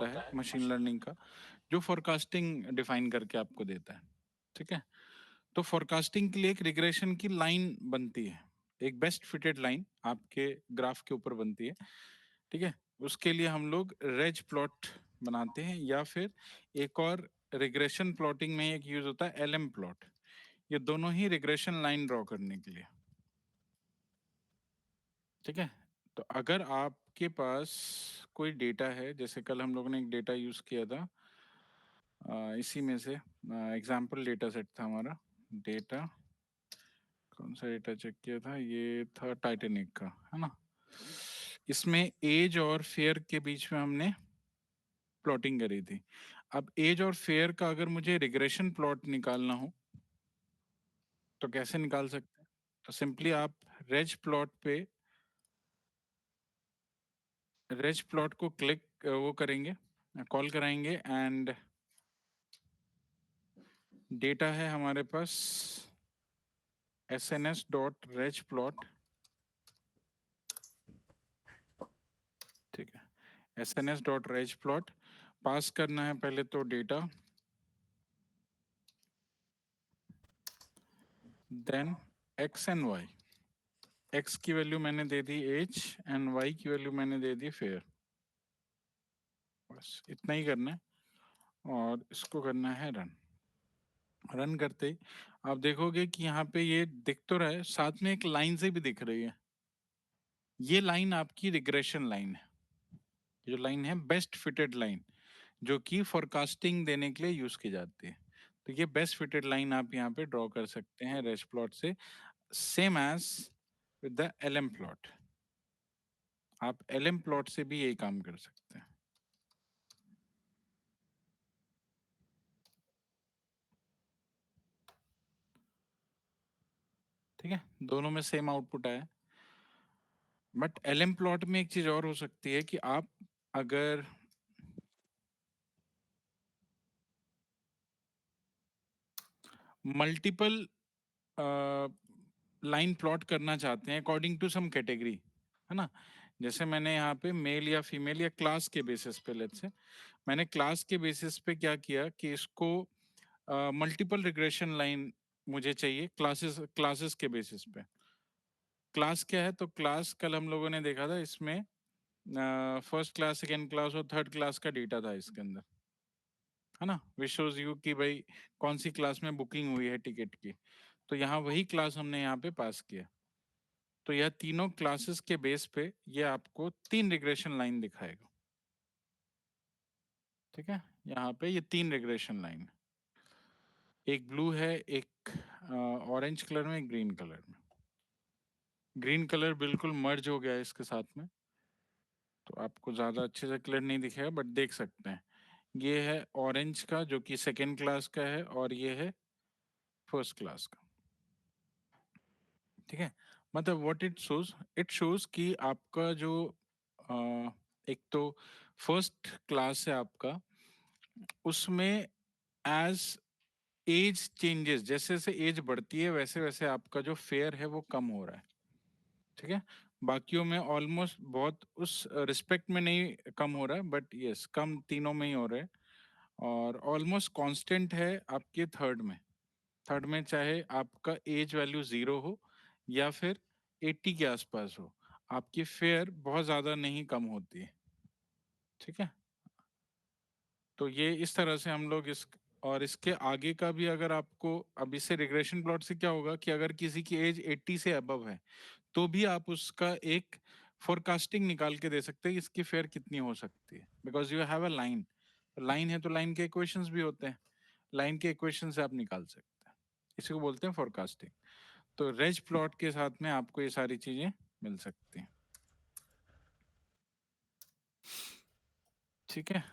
होता है machine learning का, जो फोरकास्टिंग डिफाइन करके आपको देता है। ठीक है, तो फोरकास्टिंग के लिए एक रिग्रेशन की लाइन बनती है, एक बेस्ट फिटेड लाइन आपके ग्राफ के ऊपर बनती है। ठीक है, उसके लिए हम लोग रेज प्लॉट बनाते हैं, या फिर एक और रिग्रेशन प्लॉटिंग में एक यूज होता है एलएम प्लॉट। ये दोनों ही रिग्रेशन लाइन ड्रॉ करने के लिए। ठीक है, तो अगर आपके पास कोई डेटा है, जैसे कल हम लोगों ने एक डेटा यूज किया था, इसी में से एग्जाम्पल डेटा सेट था हमारा। डेटा कौन सा डेटा चेक किया था, ये था टाइटेनिक का, है ना। इसमें एज और फेयर के बीच में हमने प्लॉटिंग करी थी। अब एज और फेयर का अगर मुझे रिग्रेशन प्लॉट निकालना हो तो कैसे निकाल सकते हैं? तो सिंपली आप रेज प्लॉट पे, रेज प्लॉट को क्लिक वो करेंगे, कॉल कराएंगे, एंड डेटा है हमारे पास sns.regplot। ठीक है, sns.regplot पास करना है पहले तो data, then x and y। x की वैल्यू मैंने दे दी एज एंड y की वैल्यू मैंने दे दी फेयर। बस इतना ही करना है और इसको करना है रन। रन करते ही आप देखोगे कि यहाँ पे ये दिख तो रहा है, साथ में एक लाइन से भी दिख रही है। ये लाइन आपकी रिग्रेशन लाइन है, जो लाइन है बेस्ट फिटेड लाइन, जो कि फोरकास्टिंग देने के लिए यूज की जाती है। तो ये बेस्ट फिटेड लाइन आप यहाँ पे ड्रॉ कर सकते हैं रेज प्लॉट से, same as with the LM plot. आप एलएम प्लॉट से भी यही काम कर सकते हैं। ठीक है, दोनों में सेम आउटपुट आया। बट एलएम प्लॉट में एक चीज और हो सकती है कि आप अगर मल्टीपल लाइन प्लॉट करना चाहते हैं अकॉर्डिंग टू सम कैटेगरी, है ना। जैसे मैंने यहाँ पे मेल या फीमेल या क्लास के बेसिस पे, लेट्स से मैंने क्लास के बेसिस पे क्या किया कि इसको मल्टीपल रिग्रेशन लाइन मुझे चाहिए क्लासेस, क्लासेस के बेसिस पे। क्लास क्या है, तो क्लास कल हम लोगों ने देखा था, इसमें फर्स्ट क्लास, सेकेंड क्लास और थर्ड क्लास का डेटा था इसके अंदर, है ना। विच शोज यू कि भाई कौन सी क्लास में बुकिंग हुई है टिकट की। तो यहाँ वही क्लास हमने यहाँ पे पास किया। तो यह तीनों क्लासेस के बेस पे ये आपको 3 रिग्रेशन लाइन दिखाएगा। ठीक है, यहाँ पे ये 3 रिग्रेशन लाइन, एक ब्लू है, एक ऑरेंज कलर में, एक ग्रीन कलर में। ग्रीन कलर बिल्कुल मर्ज हो गया है इसके साथ में, तो आपको ज्यादा अच्छे से क्लियर नहीं दिखेगा, बट देख सकते हैं। ये है ऑरेंज का जो कि सेकेंड क्लास का है, और ये है फर्स्ट क्लास का। ठीक है, मतलब व्हाट इट शोज कि आपका जो एक तो फर्स्ट क्लास है आपका, उसमें एज एज चेंजेस, जैसे जैसे एज बढ़ती है वैसे वैसे आपका जो फेयर है वो कम हो रहा है। ठीक है, बाकियों में ऑलमोस्ट बहुत उस रिस्पेक्ट में नहीं कम हो रहा है, बट यस कम तीनों में ही हो रहा है। और ऑलमोस्ट कांस्टेंट है आपके थर्ड में। थर्ड में चाहे आपका एज वैल्यू 0 हो या फिर 80 के आसपास हो, आपकी फेयर बहुत ज्यादा नहीं कम होती है। ठीक है, तो ये इस तरह से हम लोग इस, और इसके आगे का भी अगर आपको, अब इससे रिग्रेशन प्लॉट से क्या होगा कि अगर किसी की एज 80 से अबव है तो भी आप उसका एक फोरकास्टिंग निकाल के दे सकते हैं कि इसकी फेयर कितनी हो सकती है, because you have a line. Line है तो लाइन के इक्वेशंस भी होते हैं, लाइन के इक्वेशन से आप निकाल सकते हैं। इसी को बोलते हैं फोरकास्टिंग। तो रेज प्लॉट के साथ में आपको ये सारी चीजें मिल सकती हैं। ठीक है,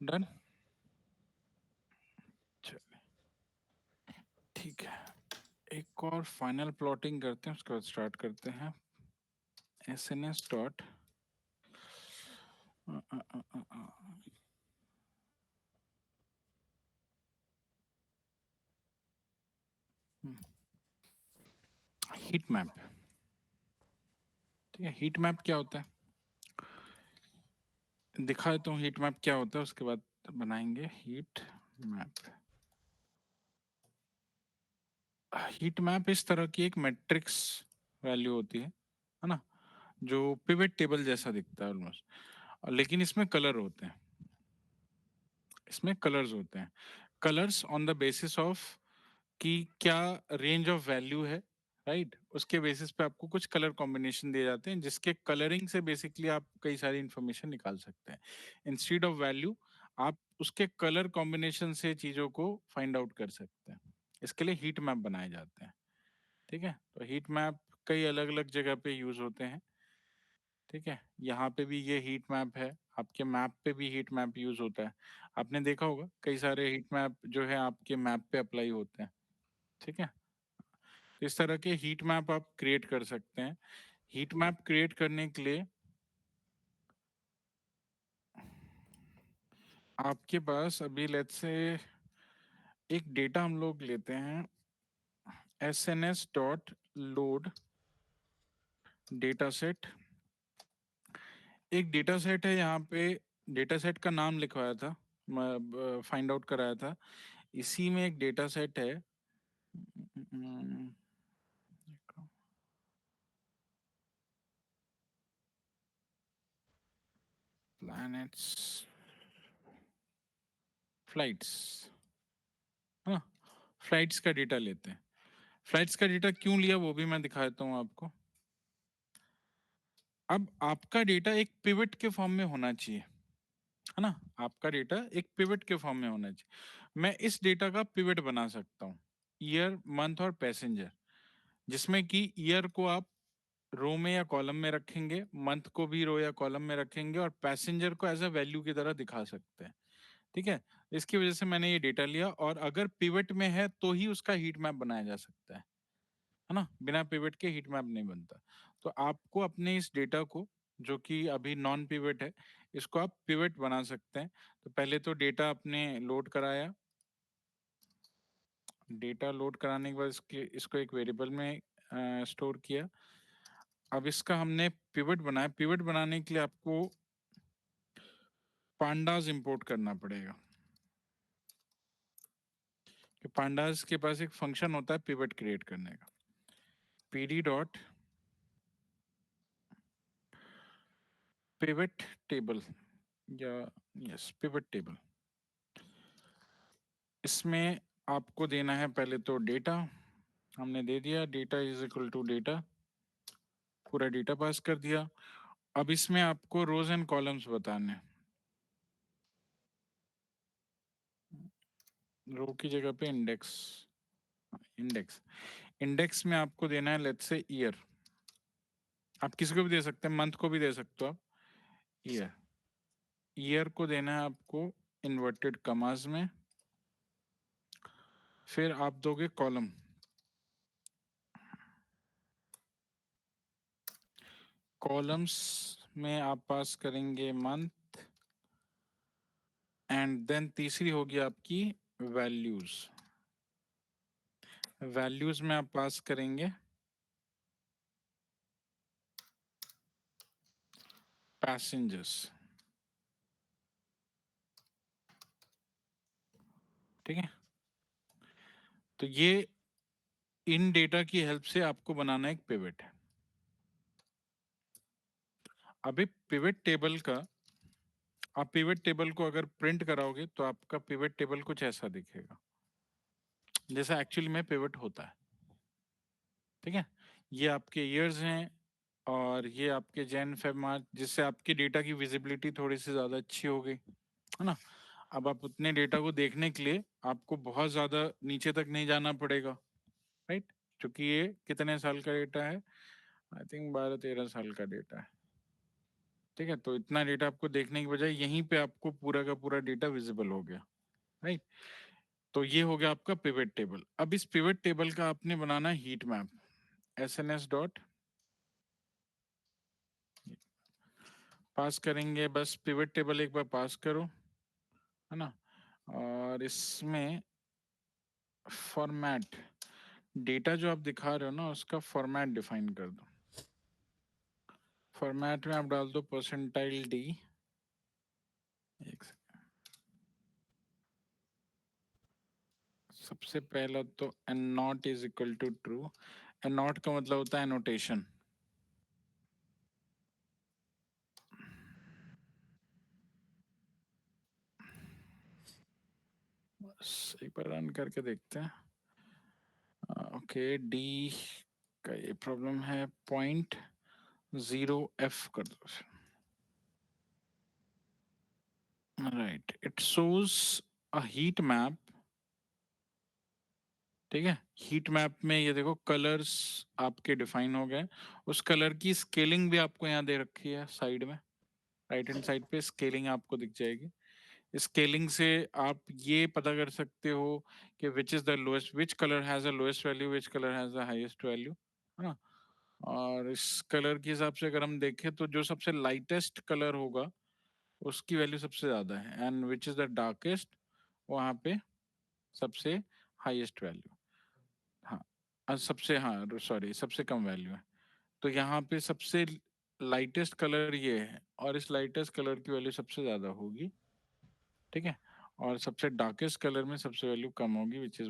डन, चलिए ठीक है। एक और फाइनल प्लॉटिंग करते हैं, उसके बाद स्टार्ट करते हैं। SNS dot heat map. ठीक है, हीट मैप क्या होता है दिखा देता हूँ। हीट मैप क्या होता है उसके बाद बनाएंगे हीट मैप। हीट मैप इस तरह की एक मैट्रिक्स वैल्यू होती है ना, जो पिवट टेबल जैसा दिखता है ऑलमोस्ट, लेकिन इसमें कलर होते हैं। इसमें कलर्स होते हैं, colours on the basis of कि क्या रेंज ऑफ वैल्यू है, राइट। उसके बेसिस पे आपको कुछ कलर कॉम्बिनेशन दिए जाते हैं, जिसके कलरिंग से बेसिकली आप कई सारी इंफॉर्मेशन निकाल सकते हैं। इंस्टेड ऑफ वैल्यू आप उसके कलर कॉम्बिनेशन से चीजों को फाइंड आउट कर सकते हैं। इसके लिए हीट मैप बनाए जाते हैं। ठीक है, तो हीट मैप कई अलग अलग जगह पे यूज होते हैं। ठीक है, यहाँ पे भी ये हीट मैप है, आपके मैप पे भी हीट मैप यूज होता है। आपने देखा होगा कई सारे हीट मैप जो है आपके मैप पे अप्लाई होते हैं। ठीक है, तो इस तरह के हीट मैप आप क्रिएट कर सकते हैं। हीट मैप क्रिएट करने के लिए आपके पास अभी लेट्स से एक डेटा हम लोग लेते हैं, SNS dot load data set. एक डेटा सेट है यहाँ पे, डेटा सेट का नाम लिखवाया था, फाइंड आउट कराया था। इसी में एक डेटा सेट है, प्लैनेट्स फ्लाइट्स, हाँ, फ्लाइट्स का डेटा लेते हैं। फ्लाइट्स का डेटा क्यों लिया वो भी मैं दिखा देता हूँ आपको। अब आपका डेटा एक पिवट के फॉर्म में होना चाहिए, है ना। आपका डेटा एक पिवट के फॉर्म में होना चाहिए। मैं इस डेटा का पिवट बना सकता हूँ, ईयर, मंथ और पैसेंजर, जिसमें कि ईयर को आप रो में या कॉलम में रखेंगे, मंथ को भी रो या कॉलम में रखेंगे, और पैसेंजर को एज अ वैल्यू की तरह दिखा सकते हैं। ठीक है, इसकी वजह से मैंने ये डेटा लिया, और अगर पिवट में है तो ही उसका हीट मैप बनाया जा सकता है ना, बिना पिवट के हीट मैप नहीं बनता। तो आपको अपने इस डेटा को, जो कि अभी नॉन पिवट है, इसको आप पिवट बना सकते हैं। तो पहले तो डेटा अपने लोड कराया, डेटा लोड कराने के बाद इसको एक वेरिएबल में स्टोर किया। अब इसका हमने पिवट बनाया। पिवट बनाने के लिए आपको पांडास इंपोर्ट करना पड़ेगा, कि पांडास के पास एक फंक्शन होता है पिवट क्रिएट करने का, पीडी डॉट पिवट टेबल, या यस पिवट टेबल। इसमें आपको देना है पहले तो डेटा, हमने दे दिया data is equal to data, पूरा डेटा पास कर दिया। अब इसमें आपको रोज एंड कॉलम्स बताने, रो की जगह पे इंडेक्स, इंडेक्स, इंडेक्स में आपको देना है लेट्स से ईयर। आप किसी को भी दे सकते हैं, मंथ को भी दे सकते हो आप। ईयर, ईयर को देना है आपको इन्वर्टेड कमास में, फिर आप दोगे कॉलम, कॉलम्स में आप पास करेंगे मंथ, एंड देन तीसरी होगी आपकी वैल्यूज, वैल्यूज में आप पास करेंगे पैसेंजर्स। ठीक है, तो ये इन डेटा की हेल्प से आपको बनाना एक पिवट है। अभी पिवट टेबल का, आप पिवट टेबल को अगर प्रिंट कराओगे तो आपका पिवट टेबल कुछ ऐसा दिखेगा, जैसा एक्चुअली में पिवट होता है। ठीक है, ये आपके ईयर्स हैं, और ये आपके जैन फेब मार्च, जिससे आपकी डेटा की विजिबिलिटी थोड़ी सी ज्यादा अच्छी हो गई, है ना। अब आप उतने डेटा को देखने के लिए आपको बहुत ज्यादा नीचे तक नहीं जाना पड़ेगा, राइट, क्योंकि ये कितने साल का डेटा है, आई थिंक 12-13 साल का डेटा है। ठीक है, तो इतना डेटा आपको देखने की बजाय यहीं पे आपको पूरा का पूरा डेटा विजिबल हो गया, राइट। तो ये हो गया आपका पिवट टेबल। अब इस पिवट टेबल का आपने बनाना है हीट मैप, SNS डॉट पास करेंगे, बस पिवट टेबल एक बार पास करो, है ना। और इसमें फॉर्मेट, डेटा जो आप दिखा रहे हो ना उसका फॉर्मेट डिफाइन कर दो। फॉर्मेट में आप डाल दो %d। एक सबसे पहला तो n not is equal to true. N not का मतलब होता है एनोटेशन। बस एक बार रन करके देखते हैं। ओके, डी का ये प्रॉब्लम है, 0.0f कर दो। Right, it shows a heat map. ठीक है, हीट मैप में ये देखो कलर्स आपके डिफाइन हो गए। उस कलर की स्केलिंग भी आपको यहाँ दे रखी है साइड में, राइट हैंड साइड पे स्केलिंग आपको दिख जाएगी। स्केलिंग से आप ये पता कर सकते हो कि which is the lowest, which colour has a lowest value, which colour has the highest value, है ना। और इस कलर के हिसाब से अगर हम देखें तो जो सबसे लाइटेस्ट कलर होगा उसकी वैल्यू सबसे ज्यादा है, and which is the darkest वहां पे सबसे हाईएस्ट वैल्यू। हाँ, सबसे, हाँ सॉरी, सबसे कम वैल्यू है। तो यहाँ पे सबसे लाइटेस्ट कलर ये है और इस लाइटेस्ट कलर की वैल्यू सबसे ज्यादा होगी, ठीक है। और सबसे डार्केस्ट कलर में सबसे वैल्यू कम होगी, विच इज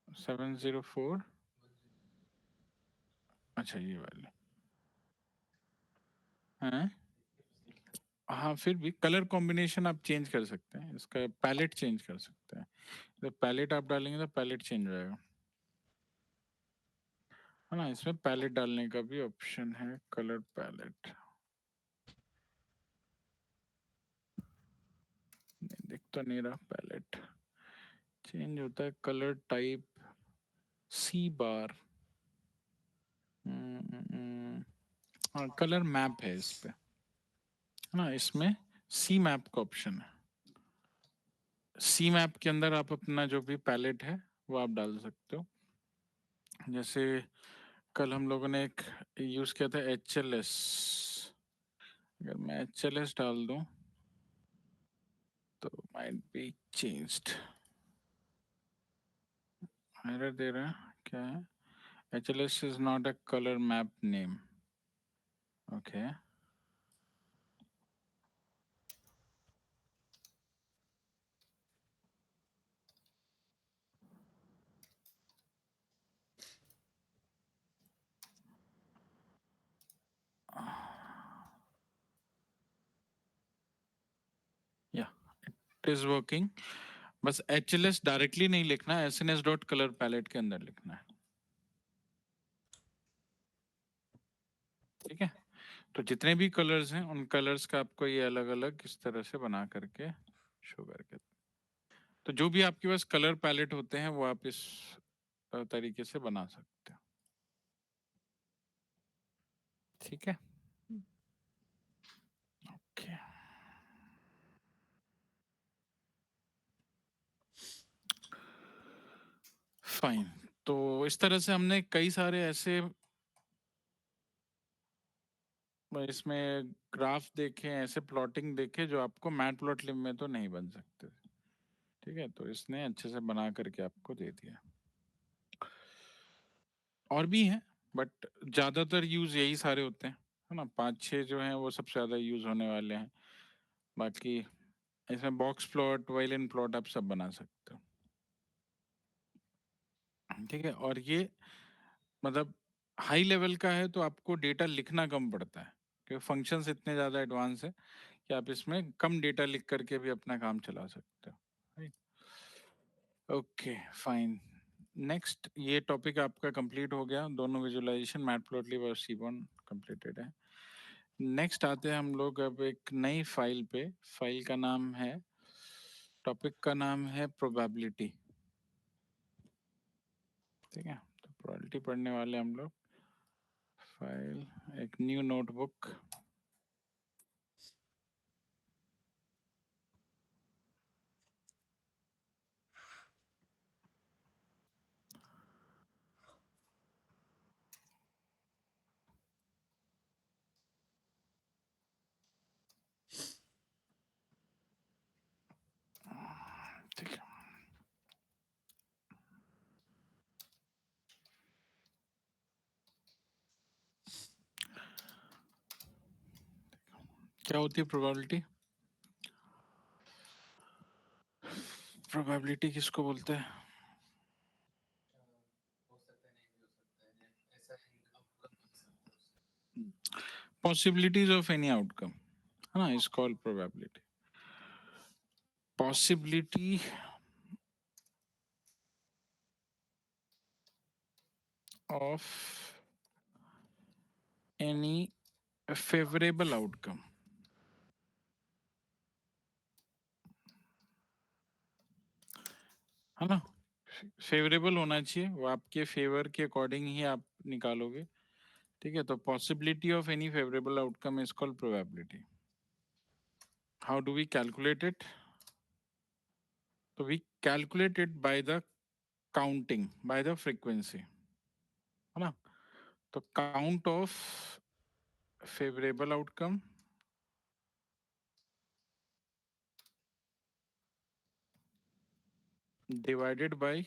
704। अच्छा, ये वाली है। हाँ, फिर भी कलर कॉम्बिनेशन आप चेंज कर सकते हैं, इसका पैलेट चेंज कर सकते हैं। तो पैलेट आप डालेंगे तो पैलेट चेंज हो जाएगा, है ना। इसमें पैलेट डालने का भी ऑप्शन है, कलर पैलेट। नहीं दिख तो नहीं रहा, पैलेट चेंज होता है, कलर टाइप सी बार। हाँ, कलर मैप है इस पे, है ना। इसमें सी मैप का ऑप्शन है। सी मैप के अंदर आप अपना जो भी पैलेट है वो आप डाल सकते हो। जैसे कल हम लोगों ने एक यूज किया था HLS। अगर मैं HLS डाल दूं तो माइट बी चेंज्ड। एरर दे रहा है, क्या है? HLS is not a colour map name. Okay, या इट इज वर्किंग। बस HLS डायरेक्टली नहीं लिखना है, SNS डॉट कलर पैलेट के अंदर लिखना है, ठीक है। तो जितने भी कलर्स हैं उन कलर्स का आपको ये अलग अलग इस तरह से बना करके शो करके, तो जो भी आपके पास कलर पैलेट होते हैं वो आप इस तरीके से बना सकते हो, ठीक है। Okay, fine. तो इस तरह से हमने कई सारे ऐसे इसमें ग्राफ देखे, ऐसे प्लॉटिंग देखे जो आपको मैटप्लॉटलिब में तो नहीं बन सकते, ठीक है। तो इसने अच्छे से बना करके आपको दे दिया। और भी हैं बट ज्यादातर यूज यही सारे होते हैं, है ना। 5-6 जो हैं वो सबसे ज्यादा यूज होने वाले हैं। बाकी इसमें बॉक्स प्लॉट, वाइलेन प्लॉट आप सब बना सकते हो, ठीक है। और ये मतलब हाई लेवल का है तो आपको डेटा लिखना कम पड़ता है, क्योंकि फंक्शंस इतने ज़्यादा एडवांस है कि आप इसमें कम डेटा लिख करके भी अपना काम चला सकते हो। Okay, fine. नेक्स्ट, ये टॉपिक आपका कंप्लीट हो गया, दोनों विजुअलाइजेशन मैटप्लॉटलिब और सीबॉन कंप्लीटेड है। नेक्स्ट आते हैं हम लोग अब एक नई फाइल पे। फाइल का नाम है, टॉपिक का नाम है प्रोबेबिलिटी, ठीक है। तो प्रोबेबिलिटी पढ़ने वाले हम लोग। फाइल, एक न्यू नोटबुक। ठीक है, क्या होती है प्रोबेबिलिटी? प्रोबेबिलिटी किसको बोलते हैं? पॉसिबिलिटीज ऑफ एनी आउटकम, है ना, is called probability. Possibility of any favourable outcome, है ना, फेवरेबल होना चाहिए, वो आपके फेवर के अकॉर्डिंग ही आप निकालोगे। ठीक है, तो possibility of any favourable outcome is called probability. How do we calculate it? तो we calculate it by the counting, by the frequency, है ना। तो count of favourable outcome divided by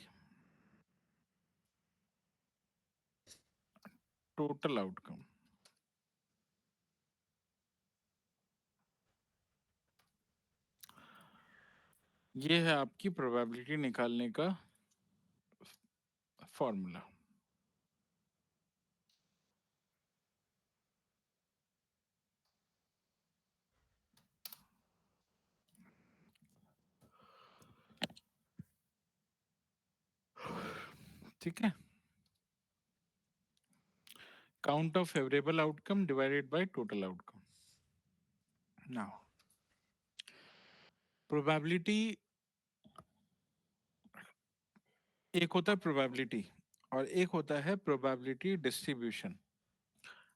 total outcome. ये है आपकी प्रोबेबिलिटी निकालने का formula. ठीक है, count of favourable outcome divided by total outcome. Now probability, एक होता है प्रोबेबिलिटी और एक होता है प्रोबेबिलिटी डिस्ट्रीब्यूशन।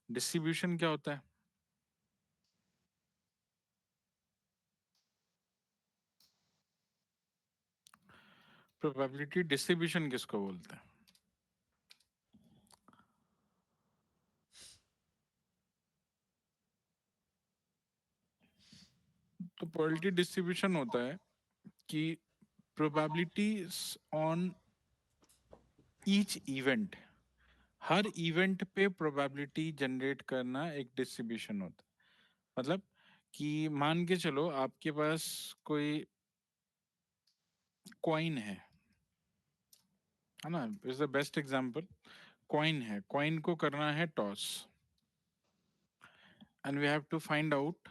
डिस्ट्रीब्यूशन क्या होता है? प्रोबेबिलिटी डिस्ट्रीब्यूशन किसको बोलते हैं? तो प्रोबेबिलिटी डिस्ट्रीब्यूशन होता है कि probabilities on each event, her event पे प्रोबेबिलिटी जनरेट करना एक डिस्ट्रीब्यूशन होता है। मतलब कि मान के चलो आपके पास कोई कॉइन है ना, is the best example. Coin है, कॉइन को करना है toss and we have to find out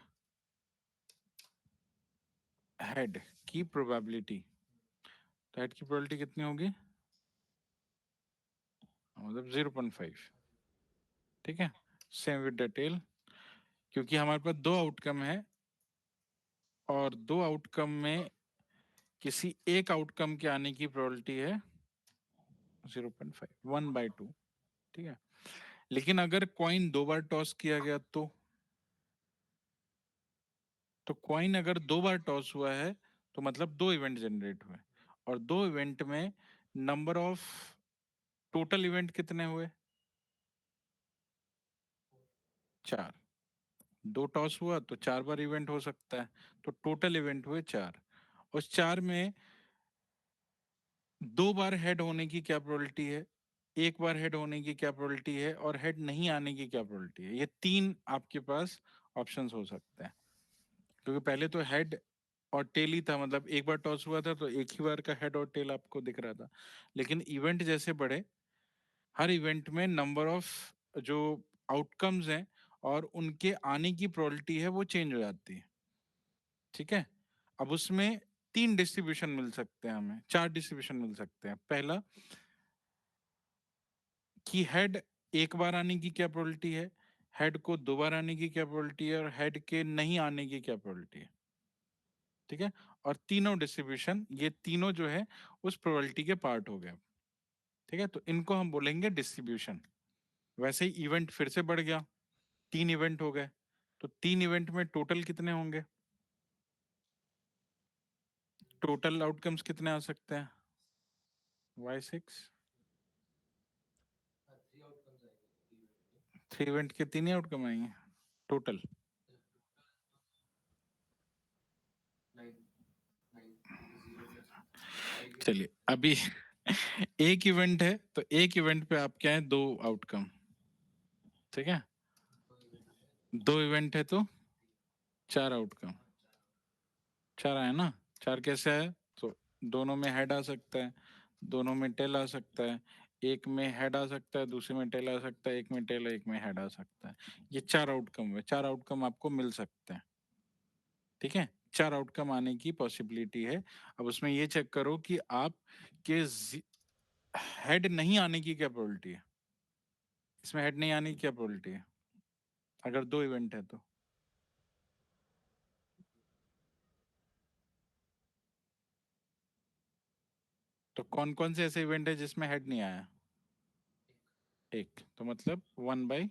head की प्रोबेबिलिटी। तो हेड की प्रोबेबिलिटी कितनी होगी? मतलब 0.5। ठीक है, सेम विद डिटेल, क्योंकि हमारे पास दो आउटकम है और दो आउटकम में किसी एक आउटकम के आने की प्रोबेबिलिटी है 0.5, 1/2। ठीक है, लेकिन अगर कॉइन दो बार टॉस किया गया तो कॉइन अगर दो बार टॉस हुआ है तो मतलब दो इवेंट जनरेट हुए, और दो इवेंट में नंबर ऑफ टोटल इवेंट कितने हुए? 4। दो टॉस हुआ तो 4 बार इवेंट हो सकता है, तो टोटल इवेंट हुए 4। उस 4 में दो बार हेड होने की क्या प्रोबेबिलिटी है, एक बार हेड होने की क्या प्रोबेबिलिटी है, और हेड नहीं आने की क्या प्रोबेबिलिटी है? ये तीन आपके पास ऑप्शंस हो सकते हैं, क्योंकि पहले तो हेड और टेल ही था, मतलब एक बार टॉस हुआ था तो एक ही बार का हेड और टेल आपको दिख रहा था। लेकिन इवेंट जैसे बढ़े, हर इवेंट में नंबर ऑफ जो आउटकम्स हैं और उनके आने की प्रोबेबिलिटी है वो चेंज हो जाती है। ठीक है, अब उसमें तीन डिस्ट्रीब्यूशन मिल सकते हैं, हमें चार डिस्ट्रीब्यूशन मिल सकते हैं। पहला कि हेड एक बार आने की क्या प्रोबेबिलिटी है, हेड को दो बार आने की क्या प्रोबेबिलिटी है, और हेड के नहीं आने की क्या प्रोबेबिलिटी है। ठीक है, और तीनों डिस्ट्रीब्यूशन, ये तीनों जो है उस प्रोबेबिलिटी के पार्ट हो गए। ठीक है, तो इनको हम बोलेंगे डिस्ट्रीब्यूशन। वैसे ही इवेंट फिर से बढ़ गया, 3 इवेंट हो गए, तो 3 इवेंट में टोटल कितने होंगे? टोटल आउटकम्स कितने आ सकते हैं? y6 3 इवेंट के 3 ही आउटकम आएंगे टोटल। चलिए अभी एक इवेंट है तो एक इवेंट पे आप क्या है, 2 आउटकम, ठीक है। 2 इवेंट है तो 4 आउटकम, 4 है ना। 4 कैसे है? तो दोनों में हेड आ सकता है, दोनों में टेल आ सकता है, एक में हेड आ सकता है, दूसरे में टेल आ सकता है, एक में टेल एक में हेड आ सकता है। ये 4 आउटकम है, 4 आउटकम आपको मिल सकते हैं, ठीक है। 4 आउटकम आने की पॉसिबिलिटी है। अब उसमें ये चेक करो कि आप के हेड नहीं आने की क्या प्रोबेबिलिटी है, इसमें हेड नहीं आने की क्या प्रोबेबिलिटी है अगर 2 इवेंट है तो। तो कौन कौन से ऐसे इवेंट है जिसमें हेड नहीं आया? एक, तो मतलब 1/,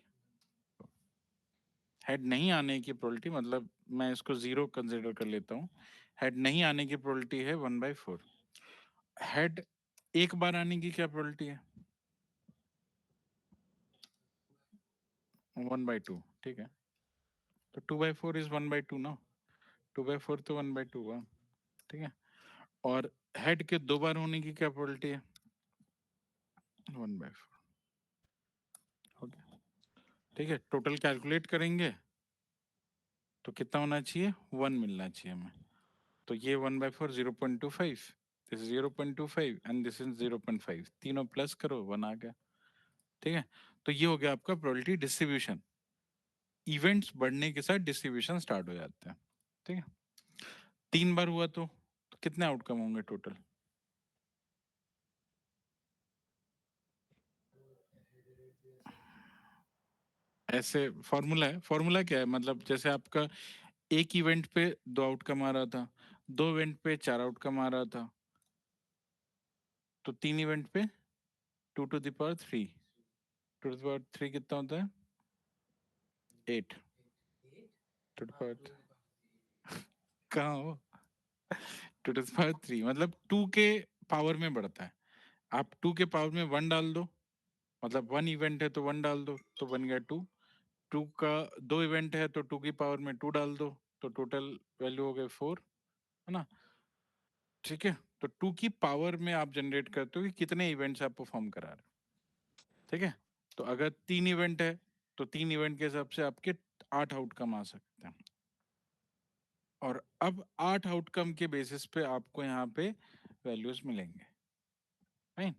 हेड नहीं आने की प्रोबेबिलिटी मतलब मैं इसको 0 कंसिडर कर लेता हूँ। हेड नहीं आने की प्रोबेबिलिटी है 1/4। हेड एक बार आने की क्या प्रोबेबिलिटी है? 1/2, ठीक है। तो 2/4 इज 1/2 ना, 2/4 तो 1/2 हुआ, ठीक है। और हेड के 2 बार होने की क्या प्रोबेबिलिटी है? 1/4, हो गया, ठीक है। टोटल कैलकुलेट करेंगे तो कितना होना चाहिए? 1 मिलना चाहिए हमें। तो ये 1/4 0.25, दिस 0.25 एंड दिस इज 0.5, तीनों प्लस करो 1 आ गया, ठीक है। तो ये हो गया आपका प्रोबेबिलिटी डिस्ट्रीब्यूशन। इवेंट्स बढ़ने के साथ डिस्ट्रीब्यूशन स्टार्ट हो जाते हैं, ठीक है। 3 बार हुआ तो कितने आउटकम होंगे टोटल? ऐसे फॉर्मूला है, फॉर्मूला क्या है मतलब जैसे आपका एक इवेंट पे 2 आउटकम आ रहा था, 2 इवेंट पे 4 आउटकम आ रहा था, तो 3 इवेंट पे 2 to the power 3, 2 to the power 3 कितना होता है? 8 2 to the power, कहाँ हो? 2 to the power 3 मतलब 2 के पावर में बढ़ता है। आप 2 के पावर में 1 डाल दो, मतलब 1 इवेंट है तो 1 डाल दो तो बन गया 2। 2 का 2 इवेंट है तो 2 की पावर में 2 डाल दो तो टोटल वैल्यू हो गए 4, है ना। ठीक है, तो 2 की पावर में आप जनरेट करते हो कि कितने इवेंट्स आप परफॉर्म करा रहे हो, ठीक है। तो अगर 3 इवेंट है तो 3 इवेंट के हिसाब से आपके 8 आउटकम आ सकते हैं। और अब 8 आउटकम के बेसिस पे आपको यहाँ पे वैल्यूज मिलेंगे, राइट।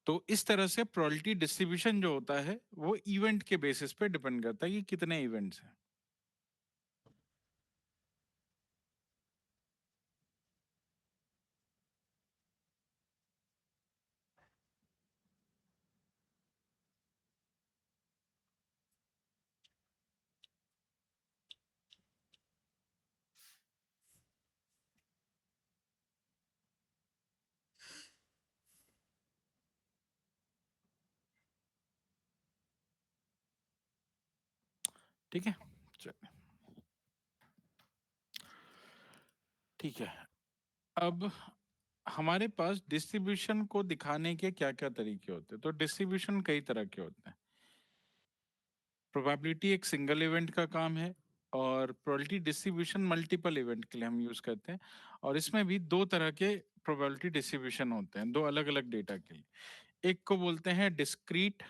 तो इस तरह से प्रोबेबिलिटी डिस्ट्रीब्यूशन जो होता है वो इवेंट के बेसिस पे डिपेंड करता है कि कितने इवेंट्स हैं। ठीक है, चलिए, ठीक है। अब हमारे पास डिस्ट्रीब्यूशन को दिखाने के क्या क्या तरीके होते हैं? तो डिस्ट्रीब्यूशन कई तरह के होते हैं। प्रोबेबिलिटी एक सिंगल इवेंट का काम है और प्रोबेबिलिटी डिस्ट्रीब्यूशन मल्टीपल इवेंट के लिए हम यूज करते हैं। और इसमें भी 2 तरह के प्रोबेबिलिटी डिस्ट्रीब्यूशन होते हैं, 2 अलग अलग डेटा के लिए। एक को बोलते हैं डिस्क्रीट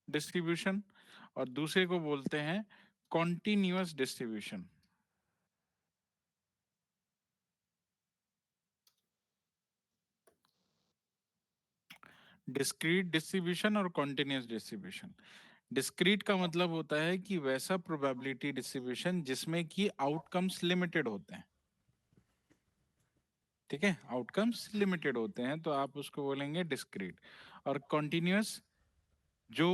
डिस्ट्रीब्यूशन और दूसरे को बोलते हैं कॉन्टिन्यूअस डिस्ट्रीब्यूशन। डिस्क्रीट डिस्ट्रीब्यूशन और कॉन्टिन्यूअस डिस्ट्रीब्यूशन। डिस्क्रीट का मतलब होता है कि वैसा प्रोबेबिलिटी डिस्ट्रीब्यूशन जिसमें कि आउटकम्स लिमिटेड होते हैं, ठीक है। आउटकम्स लिमिटेड होते हैं तो आप उसको बोलेंगे डिस्क्रीट। और कॉन्टिन्यूअस जो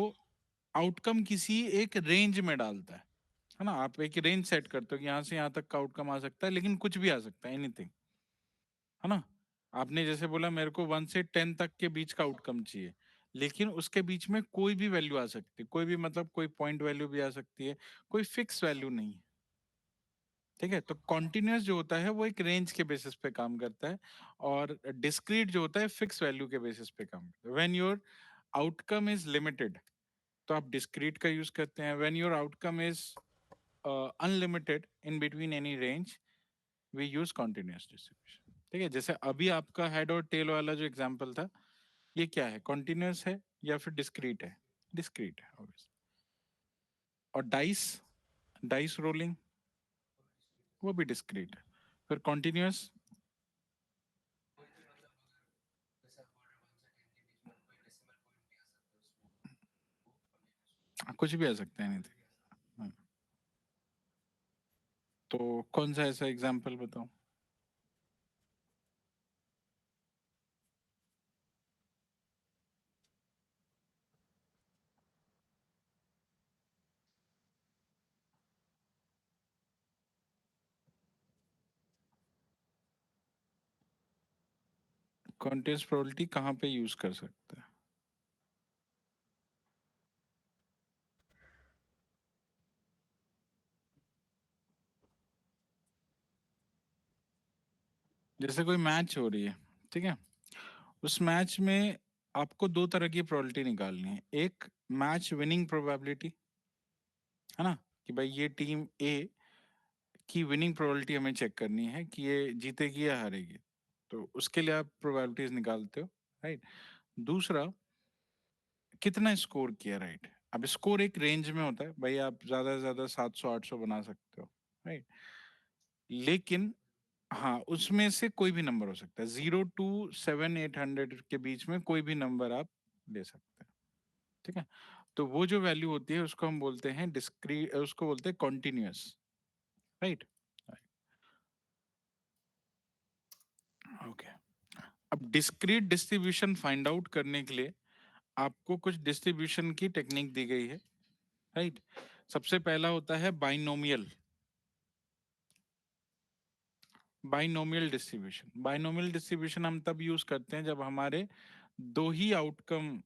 आउटकम किसी एक रेंज में डालता है ना। आप एक रेंज सेट करते हो कि यहाँ से यहाँ तक का आउटकम आ सकता है लेकिन कुछ भी आ सकता है, एनीथिंग, है ना। आपने जैसे बोला मेरे को 1 से 10 तक के बीच का आउटकम चाहिए, लेकिन उसके बीच में कोई भी वैल्यू आ सकती है, कोई भी मतलब कोई पॉइंट वैल्यू भी आ सकती है, कोई फिक्स वैल्यू नहीं है। ठीक है, तो कॉन्टिन्यूअस जो होता है वो एक रेंज के बेसिस पे काम करता है, और डिस्क्रीट जो होता है फिक्स वैल्यू के बेसिस पे काम करता है। When your outcome is limited तो आप डिस्क्रीट का यूज करते हैं। When your outcome is unlimited in between any range, we use continuous distribution. ठीक है, जैसे अभी आपका हेड और टेल वाला जो एग्जांपल था, ये क्या है, कॉन्टिन्यूअस है या फिर डिस्क्रीट है? डिस्क्रीट है obviously। और डाइस, डाइस रोलिंग, वो भी डिस्क्रीट है। फिर कॉन्टिन्यूअस कुछ भी आ सकता है, नहीं? तो कौन सा ऐसा एग्जांपल बताऊं? कॉन्टिन्यूअस प्रोबेबिलिटी कहाँ पे यूज कर सकते हैं? जैसे कोई मैच हो रही है, ठीक है, उस मैच में आपको दो तरह की प्रोबेबिलिटी निकालनी है। एक मैच विनिंग प्रोबेबिलिटी, है ना, कि भाई ये टीम ए की विनिंग प्रोबेबिलिटी हमें चेक करनी है कि ये जीतेगी या हारेगी, तो उसके लिए आप प्रोबेबिलिटीज निकालते हो, राइट। दूसरा, कितना स्कोर किया, राइट। अब स्कोर एक रेंज में होता है भाई, आप ज्यादा से ज्यादा 700 800 बना सकते हो, राइट। लेकिन हाँ, उसमें से कोई भी नंबर हो सकता है, 0 to 7 800 के बीच में कोई भी नंबर आप ले सकते हैं। ठीक है, तो वो जो वैल्यू होती है उसको हम बोलते हैं डिस्क्रीट, उसको बोलते हैं कॉन्टिन्यूअस, राइट। ओके, अब डिस्क्रीट डिस्ट्रीब्यूशन फाइंड आउट करने के लिए आपको कुछ डिस्ट्रीब्यूशन की टेक्निक दी गई है, राइट। सबसे पहला होता है binomial, binomial distribution. Binomial distribution हम तब यूज करते हैं जब हमारे दो ही आउटकम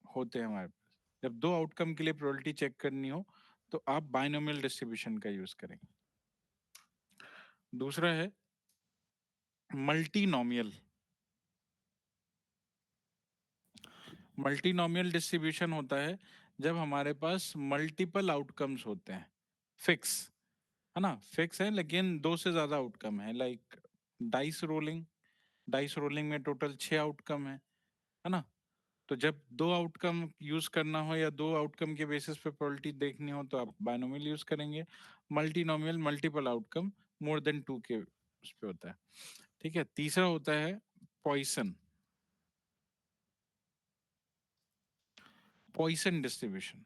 होते हैं हमारे पास। जब दो आउटकम के लिए प्रोबेबिलिटी चेक करनी हो तो आप बाइनोमियल डिस्ट्रीब्यूशन का यूज करेंगे। दूसरा है मल्टीनोमियल। मल्टीनोमियल डिस्ट्रीब्यूशन होता है जब हमारे पास मल्टीपल आउटकम्स होते हैं, फिक्स, है ना, फिक्स है लेकिन दो से ज्यादा आउटकम है, like dice rolling. Dice rolling में टोटल 6 आउटकम है ना। तो जब दो आउटकम यूज करना हो या दो आउटकम के बेसिस पे प्रोबेबिलिटी देखनी हो तो आप बाइनोमियल यूज करेंगे। Multinomial multiple outcome more than 2 के उस पे होता है। ठीक है, तीसरा होता है Poisson. Poisson distribution,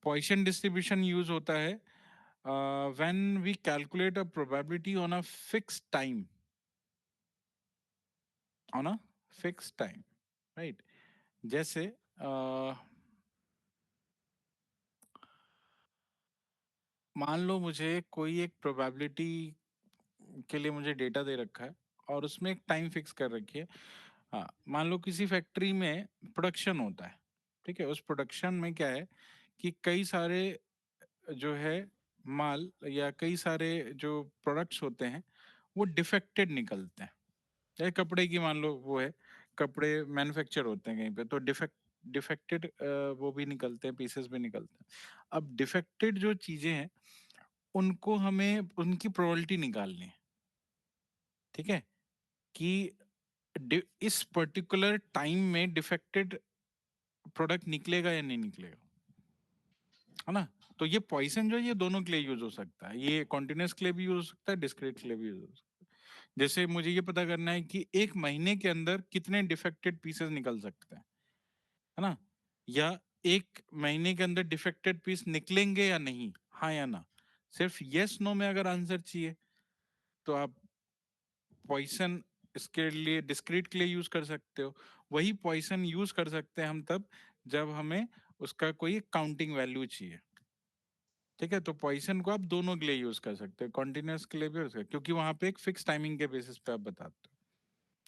Poisson distribution use होता है when we calculate a probability on a fix time, on a fix time, right. जैसे मान लो मुझे कोई एक प्रोबेबिलिटी के लिए मुझे डेटा दे रखा है और उसमें एक टाइम फिक्स कर रखी है। हाँ, मान लो किसी फैक्ट्री में प्रोडक्शन होता है, ठीक है, उस प्रोडक्शन में क्या है कि कई सारे जो है माल या कई सारे जो प्रोडक्ट्स होते हैं वो डिफेक्टेड निकलते हैं। चाहे कपड़े की मान लो वो है, कपड़े मैन्युफैक्चर होते हैं कहीं पे तो डिफेक्टेड वो भी निकलते हैं, पीसेस भी निकलते हैं। अब डिफेक्टेड जो चीजें हैं उनको हमें उनकी प्रोबेबिलिटी निकालनी है, ठीक है, कि इस पर्टिकुलर टाइम में डिफेक्टेड प्रोडक्ट निकलेगा या नहीं निकलेगा, है ना। तो ये पॉइसन जो है ये दोनों के लिए यूज हो सकता है, ये कॉन्टिन्यूअस के लिए भी यूज हो सकता है, डिस्क्रीट के लिए भी यूज हो सकता है। जैसे मुझे ये पता करना है कि एक महीने के अंदर कितने डिफेक्टेड पीसेस निकल सकते हैं, है ना, या एक महीने के अंदर डिफेक्टेड पीस निकलेंगे या नहीं, हाँ या ना। सिर्फ यस नो में अगर आंसर चाहिए तो आप पॉइसन इसके लिए डिस्क्रीट के लिए यूज कर सकते हो। वही पॉइसन यूज कर सकते हैं हम तब जब हमें उसका कोई काउंटिंग वैल्यू चाहिए। ठीक है, तो पॉइसन को आप दोनों के लिए यूज कर सकते हो, कॉन्टिन्यूअस के लिए भी हो सकता है क्योंकि वहां पे एक फिक्स टाइमिंग के बेसिस पे आप बताते हो।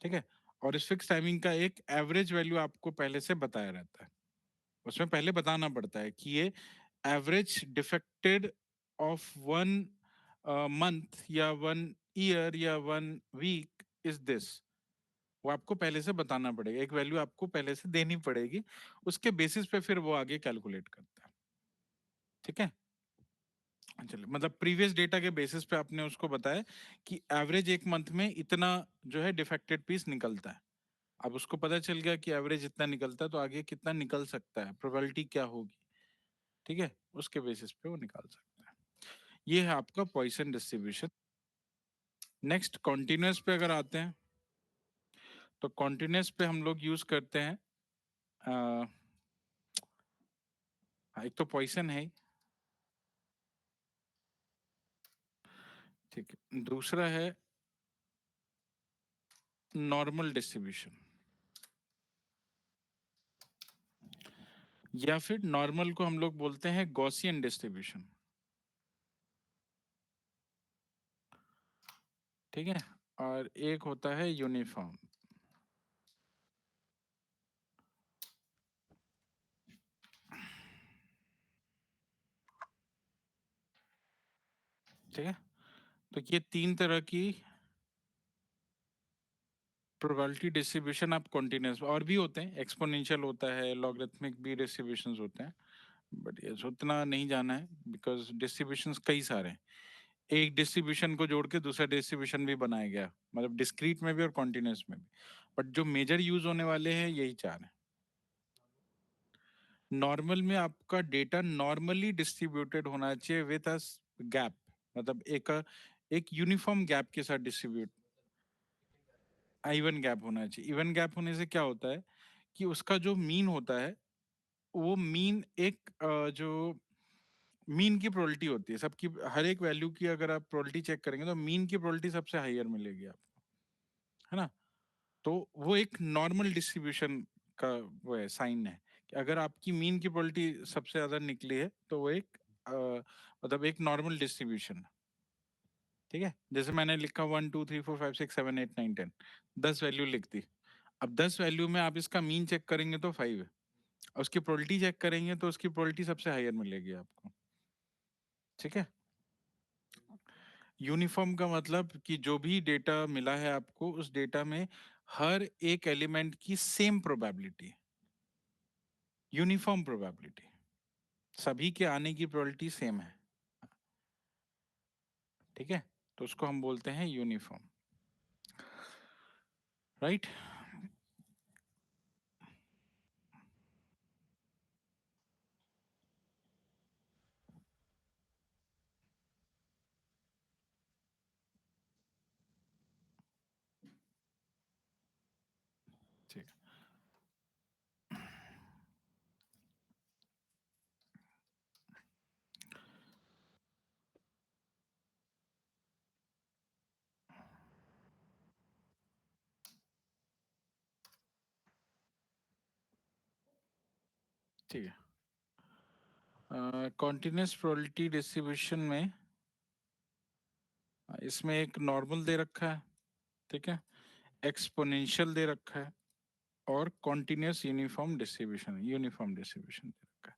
ठीक है, और इस फिक्स टाइमिंग का एक एवरेज वैल्यू आपको पहले से बताया रहता है। उसमें पहले बताना पड़ता है कि ये average defected of one month या वन ईयर या वन वीक इज दिस। वो आपको पहले से बताना पड़ेगा, एक वैल्यू आपको पहले से देनी पड़ेगी, उसके बेसिस पे फिर वो आगे कैलकुलेट करता है। ठीक है, चलिए, मतलब प्रीवियस डेटा के बेसिस पे आपने उसको बताया कि एवरेज एक मंथ में इतना जो है डिफेक्टेड पीस निकलता है। अब उसको पता चल गया कि एवरेज इतना निकलता है, तो आगे कितना निकल सकता है, प्रोबेबिलिटी क्या होगी, ठीक है, उसके बेसिस पे वो निकाल सकता है। ये है आपका पॉइसन डिस्ट्रीब्यूशन। नेक्स्ट कॉन्टिन्यूस पे अगर आते हैं, तो कॉन्टिन्यूस पे हम लोग यूज करते हैं एक तो पॉइसन है, ठीक है, दूसरा है नॉर्मल डिस्ट्रीब्यूशन, या फिर नॉर्मल को हम लोग बोलते हैं गॉसियन डिस्ट्रीब्यूशन। ठीक है, और एक होता है यूनिफॉर्म। ठीक है, तो ये तीन तरह की प्रोबेबिलिटी डिस्ट्रीब्यूशन आप कॉन्टिन्यूस और भी होते हैं, एक्सपोनेंशियल होता है, लॉगरिथमिक भी डिस्ट्रीब्यूशंस होते हैं, बट ये उतना नहीं जाना है बिकॉज डिस्ट्रीब्यूशंस कई सारे हैं। एक डिस्ट्रीब्यूशन को जोड़ के दूसरा डिस्ट्रीब्यूशन भी बनाया गया, मतलब डिस्क्रीट में भी और कॉन्टिन्यूस में भी, बट जो मेजर यूज होने वाले हैं यही चार हैं। नॉर्मल में आपका डेटा नॉर्मली डिस्ट्रीब्यूटेड होना चाहिए विद अ गैप, मतलब एक यूनिफॉर्म गैप के साथ डिस्ट्रीब्यूट, इवन गैप होना चाहिए। इवन गैप होने से क्या होता है कि उसका जो मीन होता है, वो मीन एक जो मीन की प्रोबेबिलिटी होती है सबकी, हर एक वैल्यू की अगर आप प्रोबेबिलिटी चेक करेंगे तो मीन की प्रोबेबिलिटी सबसे हाईयर मिलेगी आपको, है ना। तो वो एक नॉर्मल डिस्ट्रीब्यूशन का वो है, साइन है कि अगर आपकी मीन की प्रोबेबिलिटी सबसे ज्यादा निकली है तो वो एक मतलब एक नॉर्मल डिस्ट्रीब्यूशन है। ठीक है, जैसे मैंने लिखा 1 2 3 4 5 6 7 8 9 10, 10 वैल्यू लिख दी। अब 10 वैल्यू में आप इसका मीन चेक करेंगे तो 5 है, और उसकी प्रोबेबिलिटी चेक करेंगे तो उसकी प्रोबेबिलिटी सबसे हाईयर मिलेगी आपको। ठीक है, यूनिफॉर्म का मतलब कि जो भी डेटा मिला है आपको, उस डेटा में हर एक एलिमेंट की सेम प्रोबेबिलिटी, यूनिफॉर्म प्रोबेबिलिटी, सभी के आने की प्रोबेबिलिटी सेम है। ठीक है, तो उसको हम बोलते हैं यूनिफॉर्म, राइट। ठीक है, ठीक है, कॉन्टिन्यूस प्रोबेबिलिटी डिस्ट्रीब्यूशन में इसमें एक नॉर्मल दे रखा है, ठीक है, एक्सपोनेंशियल दे रखा है, और continuous uniform distribution, uniform distribution दे रखा है।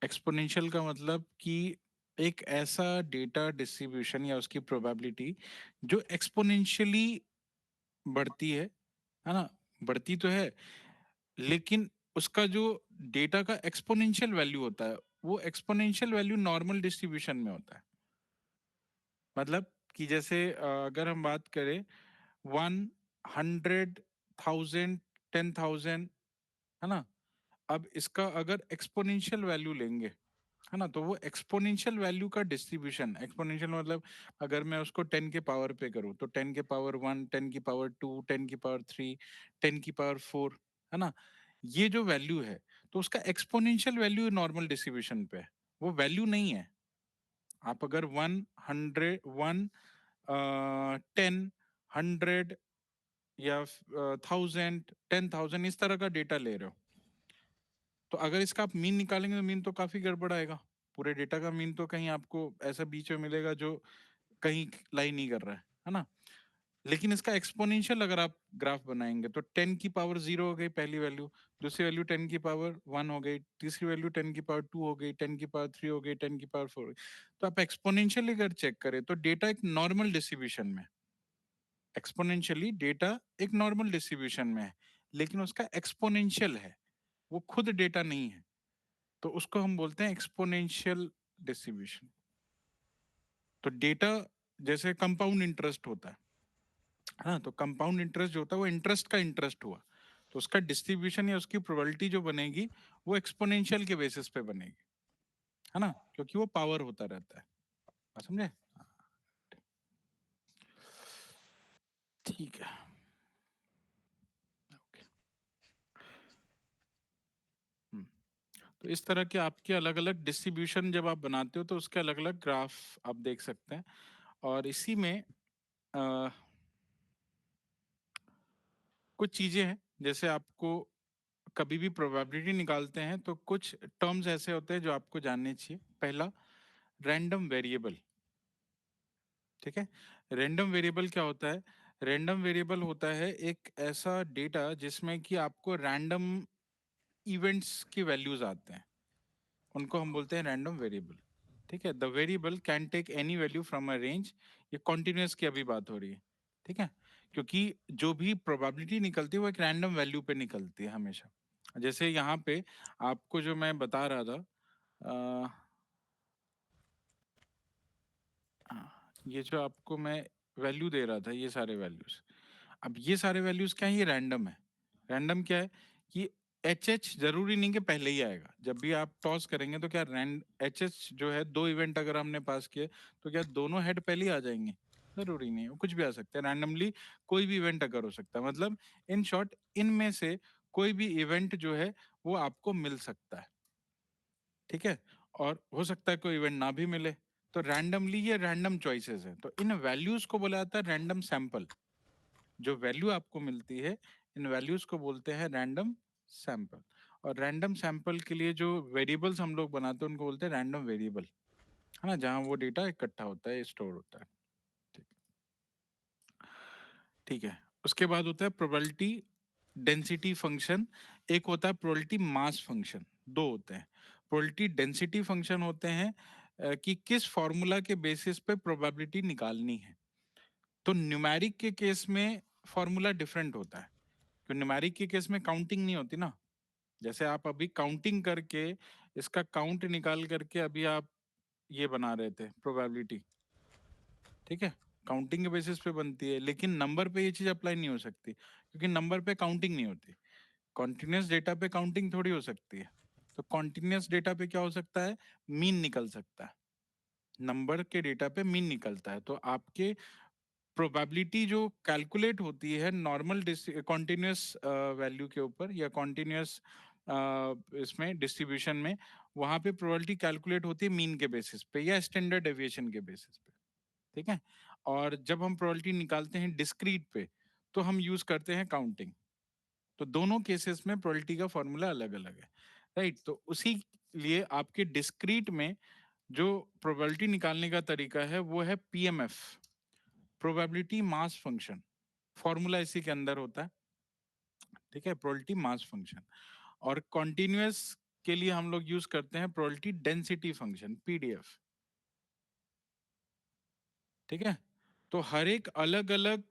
एक्सपोनेंशियल का मतलब कि एक ऐसा डेटा डिस्ट्रीब्यूशन या उसकी प्रोबेबिलिटी जो एक्सपोनेंशियली बढ़ती है ना, बढ़ती तो है, लेकिन उसका जो डेटा का एक्सपोनेंशियल वैल्यू होता है, वो एक्सपोनेंशियल वैल्यू नॉर्मल डिस्ट्रीब्यूशन में होता है। मतलब कि जैसे अगर हम बात करें 100,000 10,000, है ना, अब इसका अगर एक्सपोनेंशियल वैल्यू लेंगे, है ना, तो वो एक्सपोनेंशियल वैल्यू का डिस्ट्रीब्यूशन, एक्सपोनेंशियल मतलब अगर मैं उसको 10 के पावर पे करूँ तो 10 के पावर 1, 10 की पावर 2, 10 की पावर 3, 10 की पावर 4, है ना, ये जो वैल्यू है, तो उसका एक्सपोनेंशियल वैल्यू नॉर्मल डिस्ट्रीब्यूशन पे है, वो वैल्यू नहीं है। आप अगर 100 1 10 100 या 1000 10,000 इस तरह का डेटा ले रहे हो, तो अगर इसका आप मीन निकालेंगे तो मीन तो काफी गड़बड़ आएगा। पूरे डेटा का मीन तो कहीं आपको ऐसा बीच में मिलेगा जो कहीं लाई नहीं कर रहा है ना। लेकिन इसका एक्सपोनेंशियल अगर आप ग्राफ बनाएंगे तो 10 की पावर 0 हो गई पहली वैल्यू, दूसरी वैल्यू 10 की पावर 1 हो गई, तीसरी वैल्यू 10 की पावर 2 हो गई, 10 की पावर 3 हो गई, 10 की पावर 4 हो गई। तो आप एक्सपोनेंशियली अगर चेक करें तो डेटा एक नॉर्मल डिस्ट्रीब्यूशन में, एक्सपोनेंशियली डेटा एक नॉर्मल डिस्ट्रीब्यूशन में है, लेकिन उसका एक्सपोनेंशियल है, वो खुद डेटा नहीं है, तो उसको हम बोलते हैं एक्सपोनेंशियल डिस्ट्रीब्यूशन। तो डेटा जैसे कंपाउंड इंटरेस्ट होता है, हाँ, तो कंपाउंड इंटरेस्ट जो होता है वो इंटरेस्ट का इंटरेस्ट हुआ, तो उसका डिस्ट्रीब्यूशन या उसकी प्रोबेबिलिटी जो बनेगी वो एक्सपोनेंशियल के बेसिस पे बनेगी, है ना, क्योंकि वो पावर होता रहता है। बात समझे? ठीक है, ओके। हम्म, तो इस तरह के आपके अलग अलग डिस्ट्रीब्यूशन जब आप बनाते हो तो उसके अलग अलग ग्राफ आप देख सकते हैं। और इसी में कुछ चीजें हैं, जैसे आपको कभी भी प्रोबेबिलिटी निकालते हैं तो कुछ टर्म्स ऐसे होते हैं जो आपको जानने चाहिए। पहला, रैंडम वेरिएबल। ठीक है, रैंडम वेरिएबल क्या होता है? रैंडम वेरिएबल होता है एक ऐसा डेटा जिसमें कि आपको रैंडम इवेंट्स की वैल्यूज आते हैं, उनको हम बोलते हैं रैंडम वेरिएबल। ठीक है, the variable can take any value from a range. ये कॉन्टिन्यूस की अभी बात हो रही है, ठीक है, क्योंकि जो भी प्रोबेबिलिटी निकलती है वो एक रैंडम वैल्यू पे निकलती है हमेशा। जैसे यहाँ पे आपको जो मैं बता रहा था, ये जो आपको मैं वैल्यू दे रहा था, ये सारे वैल्यूज, अब ये सारे वैल्यूज क्या है? ये रैंडम है। रैंडम क्या है कि एच एच जरूरी नहीं कि पहले ही आएगा। जब भी आप टॉस करेंगे तो क्या रैंड एच एच जो है, दो इवेंट अगर हमने पास किए तो क्या दोनों हेड पहले ही आ जाएंगे? जरूरी नहीं है, वो कुछ भी आ सकता है रैंडमली, कोई भी इवेंट अगर हो सकता है। मतलब इन शॉर्ट, इनमें से कोई भी इवेंट जो है वो आपको मिल सकता है, ठीक है, और हो सकता है कोई इवेंट ना भी मिले। तो रैंडमली ये रैंडम चॉइसेस है, तो इन वैल्यूज को बोला जाता है रैंडम सैंपल। जो वैल्यू आपको मिलती है, इन वैल्यूज को बोलते हैं रैंडम सैंपल। और रैंडम सैंपल के लिए जो वेरिएबल्स हम लोग बनाते हैं उनको बोलते हैं रैंडम वेरिएबल, है ना, जहां वो डेटा इकट्ठा होता है, स्टोर होता है। ठीक, ठीक है। उसके बाद होता है प्रोबेबिलिटी डेंसिटी फंक्शन, एक होता है प्रोबेबिलिटी मास फंक्शन। दो होते हैं। प्रोबेबिलिटी डेंसिटी फंक्शन होते हैं कि किस फॉर्मूला के बेसिस पे प्रोबेबिलिटी निकालनी है। तो न्यूमेरिक के केस में फॉर्मूला डिफरेंट होता है, तो न्यूमेरिक के केस में काउंटिंग नहीं होती ना। जैसे आप अभी काउंटिंग करके इसका काउंट निकाल करके अभी आप ये बना रहे थे प्रोबेबिलिटी, ठीक है, काउंटिंग के बेसिस पे बनती है, लेकिन नंबर पे ये चीज अप्लाई नहीं हो सकती, क्योंकि नंबर पे काउंटिंग नहीं होती। कॉन्टिन्यूस डेटा पे काउंटिंग थोड़ी हो सकती है। तो कॉन्टिन्यूस डेटा पे क्या हो सकता है? मीन निकल सकता है, नंबर के डेटा पे मीन निकलता है। तो आपके प्रोबेबिलिटी जो कैलकुलेट होती है नॉर्मल कॉन्टिन्यूस वैल्यू के ऊपर या कॉन्टिन्यूस इसमें डिस्ट्रीब्यूशन में, वहां पे प्रोबेबिलिटी कैलकुलेट होती है मीन के बेसिस पे या स्टैंडर्ड डेविएशन के बेसिस पे, ठीक है। और जब हम प्रोबेबिलिटी निकालते हैं डिस्क्रीट पे तो हम यूज करते हैं काउंटिंग। तो दोनों केसेस में प्रोबेबिलिटी का फॉर्मूला अलग अलग है, राइट। तो उसी लिए आपके डिस्क्रीट में जो प्रोबेबिलिटी निकालने का तरीका है वो है PMF, probability mass function. Formula इसी के अंदर होता है, ठीक है, प्रोबेबिलिटी मास फंक्शन। और कॉन्टिन्यूअस के लिए हम लोग यूज करते हैं प्रोबेबिलिटी डेंसिटी फंक्शन, पीडीएफ, ठीक है। तो हर एक अलग अलग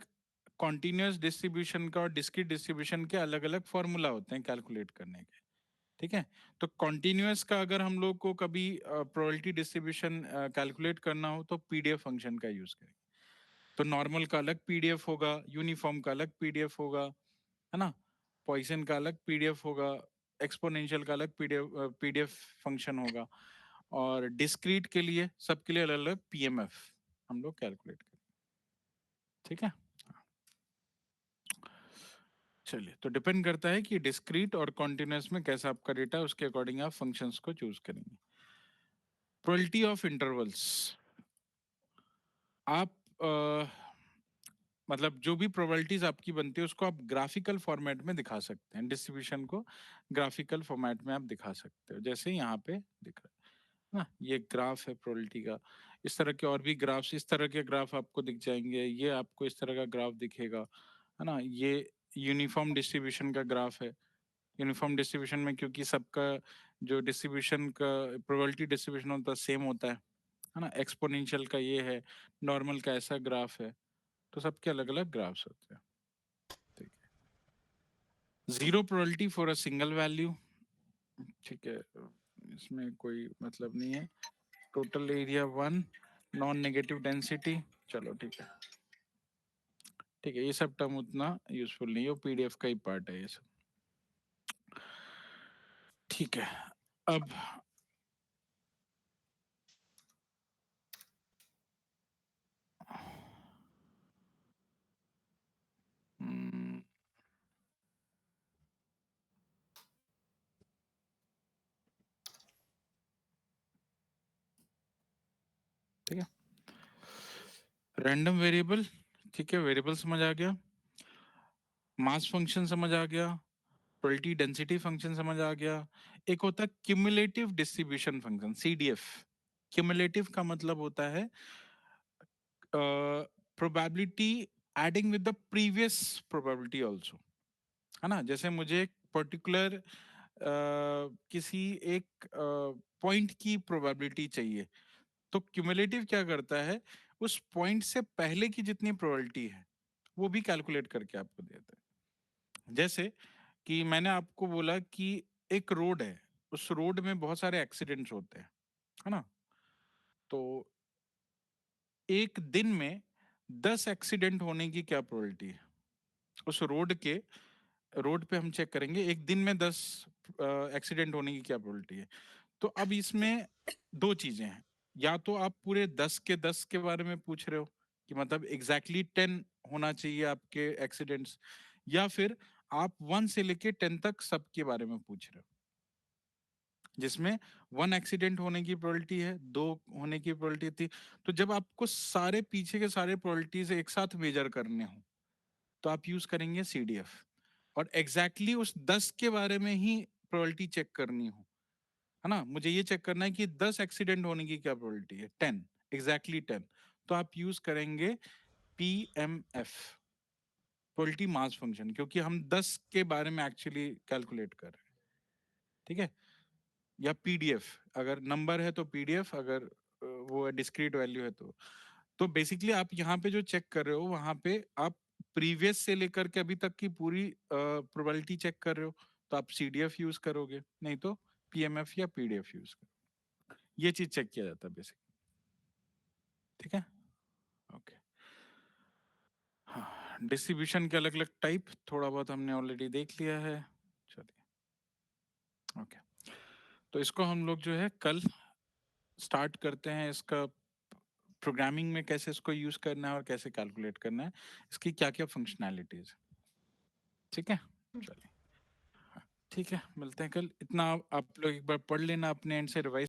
कॉन्टिन्यूअस डिस्ट्रीब्यूशन का और डिस्क्रीट डिस्ट्रीब्यूशन के अलग अलग फॉर्मूला होते हैं कैलकुलेट करने के, ठीक है। तो कॉन्टिन्यूअस का अगर हम लोग को कभी प्रोबेबिलिटी डिस्ट्रीब्यूशन कैलकुलेट करना हो तो पीडीएफ फंक्शन का यूज करें। तो नॉर्मल का अलग पीडीएफ होगा, यूनिफॉर्म का अलग पीडीएफ होगा, है ना, पॉइसन का अलग पीडीएफ होगा, एक्सपोनेंशियल का अलग पीडीएफ पीडीएफ फंक्शन होगा, और डिस्क्रीट के लिए सबके लिए अलग अलग पीएमएफ हम लोग कैलकुलेट करें, ठीक है। चलिए, तो डिपेंड करता है कि डिस्क्रीट और कॉन्टिन्यूस में कैसा आपका डेटा है, उसके अकॉर्डिंग आप फंक्शंस को चूज करेंगे। प्रोबेबिलिटी ऑफ इंटरवल्स, आप मतलब जो भी प्रोबेबिलिटीज आपकी बनती है उसको आप ग्राफिकल फॉर्मेट में दिखा सकते हैं, डिस्ट्रीब्यूशन को ग्राफिकल फॉर्मेट में आप दिखा सकते हो, जैसे यहाँ पे दिख रहा है। ना, ये ग्राफ है प्रोबेबिलिटी का। इस तरह के और भी ग्राफ्स, इस तरह के ग्राफ आपको दिख जाएंगे, ये आपको इस तरह का ग्राफ दिखेगा, है ना। ये यूनिफॉर्म डिस्ट्रीब्यूशन का ग्राफ है। यूनिफॉर्म डिस्ट्रीब्यूशन में क्योंकि सबका जो डिस्ट्रीब्यूशन का प्रोबेबिलिटी डिस्ट्रीब्यूशन होता है सेम होता है ना। एक्सपोनेंशियल का ये है, नॉर्मल का ऐसा ग्राफ है, तो सबके अलग अलग ग्राफ्स होते हैं। ठीक है, zero probability for a single value. ठीक है, इसमें कोई मतलब नहीं है। Total area 1, non negative density. चलो ठीक है, ठीक है, ये सब टर्म उतना यूजफुल नहीं है, वो पीडीएफ का ही पार्ट है ये सब। ठीक है, अब हम्म, ठीक है, रैंडम वेरिएबल। ठीक है, वेरिएबल समझ आ गया, मास फंक्शन समझ आ गया, प्रोबेबिलिटी डेंसिटी फंक्शन समझ आ गया। एक होता है cumulative distribution function, CDF. Cumulative का मतलब होता है probability adding with the previous probability also, है ना। जैसे मुझे एक पर्टिकुलर किसी एक पॉइंट की प्रोबेबिलिटी चाहिए, तो क्यूमुलेटिव क्या करता है, उस पॉइंट से पहले की जितनी प्रोबेबिलिटी है वो भी कैलकुलेट करके आपको देता है। जैसे कि मैंने आपको बोला कि एक रोड है, उस रोड में बहुत सारे एक्सीडेंट्स होते हैं, है ना। तो एक दिन में 10 एक्सीडेंट होने की क्या प्रोबेबिलिटी है, उस रोड पे हम चेक करेंगे एक दिन में 10 एक्सीडेंट होने की क्या प्रोबेबिलिटी है। तो अब इसमें दो चीजें हैं, या तो आप पूरे 10 के बारे में पूछ रहे हो कि मतलब एग्जैक्टली 10 होना चाहिए आपके एक्सीडेंट्स, या फिर आप 1 से लेके 10 तक सबके बारे में पूछ रहे हो, जिसमें 1 एक्सीडेंट होने की प्रोबेबिलिटी है, 2 होने की प्रोबेबिलिटी थी। तो जब आपको सारे पीछे के सारे प्रोबेबिलिटीज एक साथ मेजर करने हो, तो आप यूज करेंगे सीडीएफ। और एग्जैक्टली उस 10 के बारे में ही प्रोबेबिलिटी चेक करनी हो, है ना, मुझे ये चेक करना है कि 10 एक्सीडेंट होने की क्या प्रोबेबिलिटी है, 10, एग्जैक्टली 10, तो आप यूज करेंगे पीएमएफ, प्रोबेबिलिटी मास फंक्शन, क्योंकि हम 10 के बारे में एक्चुअली कैलकुलेट कर रहे हैं। ठीक है, या पीडीएफ, अगर नंबर है तो पीडीएफ, अगर वो डिस्क्रीट वैल्यू है तो बेसिकली आप यहाँ पे जो चेक कर रहे हो, वहां पे आप प्रीवियस से लेकर के अभी तक की पूरी प्रोबेबिलिटी चेक कर रहे हो, तो आप सीडीएफ यूज करोगे, नहीं तो पीएमएफ या पीडीएफ यूज करो। ये चीज चेक किया जाता है बेसिक। ठीक है, ओके। हाँ, डिस्ट्रीब्यूशन के अलग अलग टाइप थोड़ा बहुत हमने ऑलरेडी देख लिया है। चलिए, ओके, तो इसको हम लोग जो है कल स्टार्ट करते हैं, इसका प्रोग्रामिंग में कैसे इसको यूज करना है और कैसे कैलकुलेट करना है, इसकी क्या क्या फंक्शनैलिटीज। ठीक है, चलिए, हाँ, ठीक है, मिलते हैं कल। इतना आप लोग एक बार पढ़ लेना, अपने एंड से रिवाइज